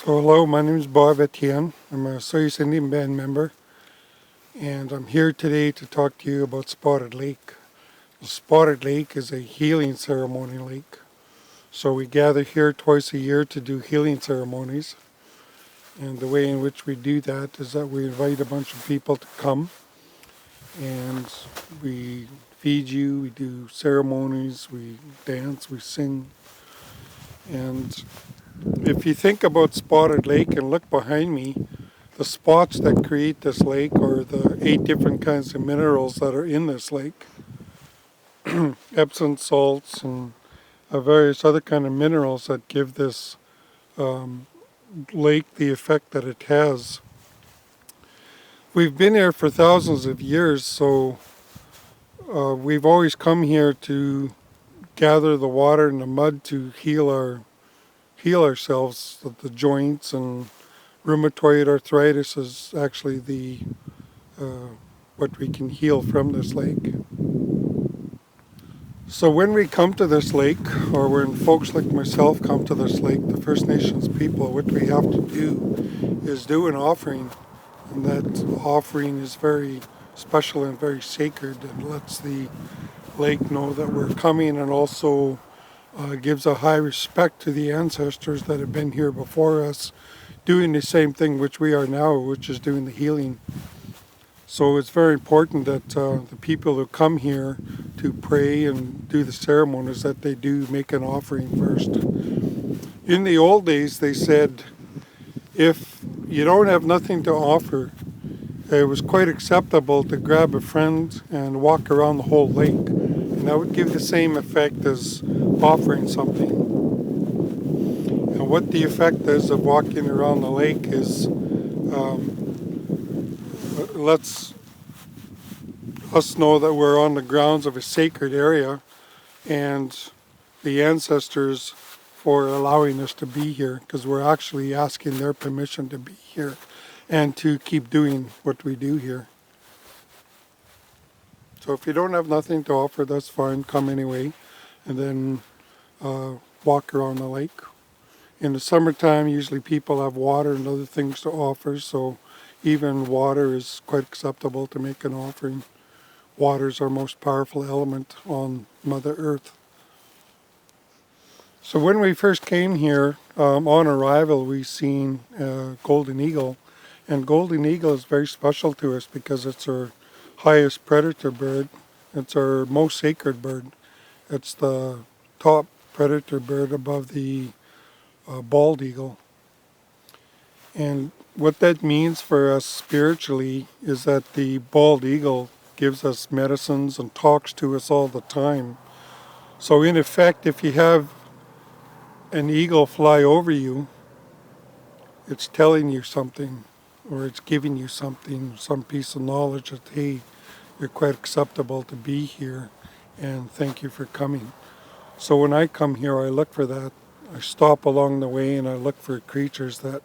So hello, my name is Bob Etienne. I'm a Osoyoos Indian Band member, and I'm here today to talk to you about Spotted Lake. The Spotted Lake is a healing ceremony lake. So we gather here twice a year to do healing ceremonies. And the way in which we do that is that we invite a bunch of people to come, and we feed you, we do ceremonies, we dance, we sing. And if you think about Spotted Lake and look behind me, the spots that create this lake are the 8 different kinds of minerals that are in this lake. Epsom salts and various other kind of minerals that give this lake the effect that it has. We've been here for thousands of years, so we've always come here to gather the water and the mud to heal ourselves, the joints, and rheumatoid arthritis is actually the what we can heal from this lake. So when we come to this lake, or when folks like myself come to this lake, the First Nations people, what we have to do is do an offering, and that offering is very special and very sacred and lets the lake know that we're coming, and also gives a high respect to the ancestors that have been here before us, doing the same thing which we are now, which is doing the healing. So it's very important that the people who come here to pray and do the ceremonies, that they do make an offering first. In the old days, they said, if you don't have nothing to offer, it was quite acceptable to grab a friend and walk around the whole lake. And that would give the same effect as offering something. And what the effect is of walking around the lake is lets us know that we're on the grounds of a sacred area, and the ancestors for allowing us to be here, because we're actually asking their permission to be here and to keep doing what we do here. So if you don't have nothing to offer, that's fine, come anyway, and then walk around the lake. In the summertime, usually people have water and other things to offer, so even water is quite acceptable to make an offering. Water is our most powerful element on Mother Earth. So when we first came here, on arrival, we seen golden eagle. And golden eagle is very special to us because it's our highest predator bird. It's our most sacred bird. It's the top predator bird above the bald eagle. And what that means for us spiritually is that the bald eagle gives us medicines and talks to us all the time. So in effect, if you have an eagle fly over you, it's telling you something, or it's giving you something, some piece of knowledge that, hey, you're quite acceptable to be here, and thank you for coming. So when I come here, I look for that. I stop along the way and I look for creatures that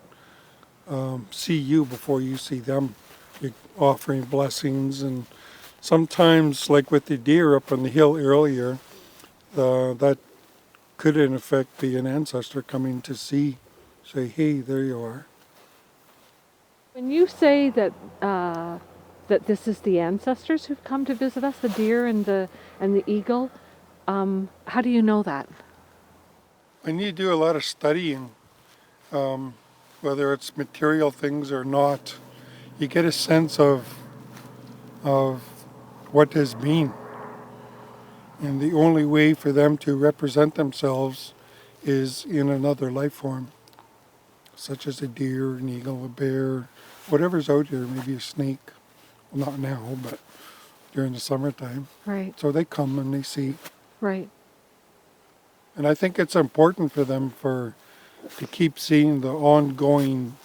see you before you see them. You're offering blessings, and sometimes, like with the deer up on the hill earlier, that could in effect be an ancestor coming to say, hey, there you are. When you say that that this is the ancestors who've come to visit us, the deer and the eagle, how do you know that? I need to do a lot of studying, whether it's material things or not. You get a sense of what has been. And the only way for them to represent themselves is in another life form, such as a deer, an eagle, a bear, whatever's out here, maybe a snake. Well, not now, but during the summertime. Right. So they come and they see. Right. And I think it's important for them to keep seeing the ongoing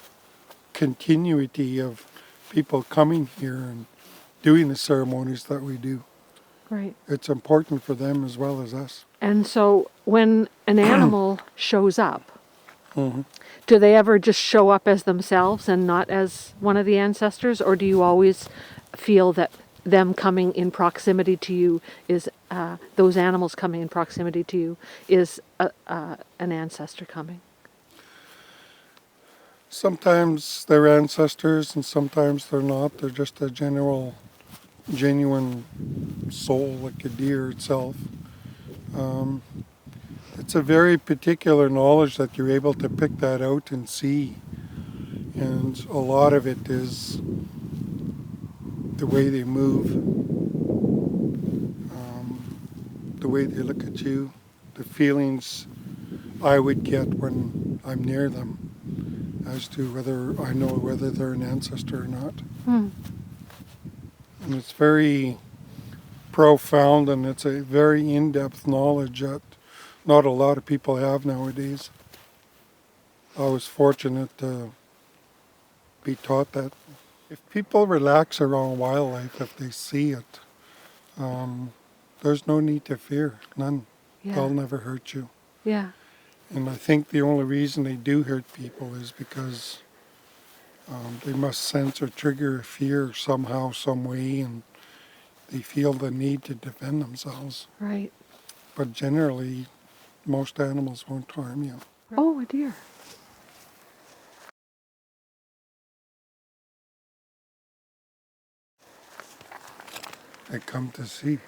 continuity of people coming here and doing the ceremonies that we do. Right. It's important for them as well as us. And so when an animal shows up, Mm-hmm. do they ever just show up as themselves and not as one of the ancestors, or do you always feel that them coming in proximity to you is, those animals coming in proximity to you is an ancestor coming? Sometimes they're ancestors and sometimes they're not. They're just a genuine soul, like a deer itself. Um, it's a very particular knowledge that you're able to pick that out and see. And a lot of it is the way they move, the way they look at you, the feelings I would get when I'm near them as to whether I know whether they're an ancestor or not. Hmm. And it's very profound and it's a very in-depth knowledge that not a lot of people have nowadays. I was fortunate to be taught that. If people relax around wildlife, if they see it, there's no need to fear, none. Yeah. They'll never hurt you. Yeah. And I think the only reason they do hurt people is because they must sense or trigger a fear somehow, some way, and they feel the need to defend themselves. Right. But generally, most animals won't harm you. Oh, a deer. They come to see.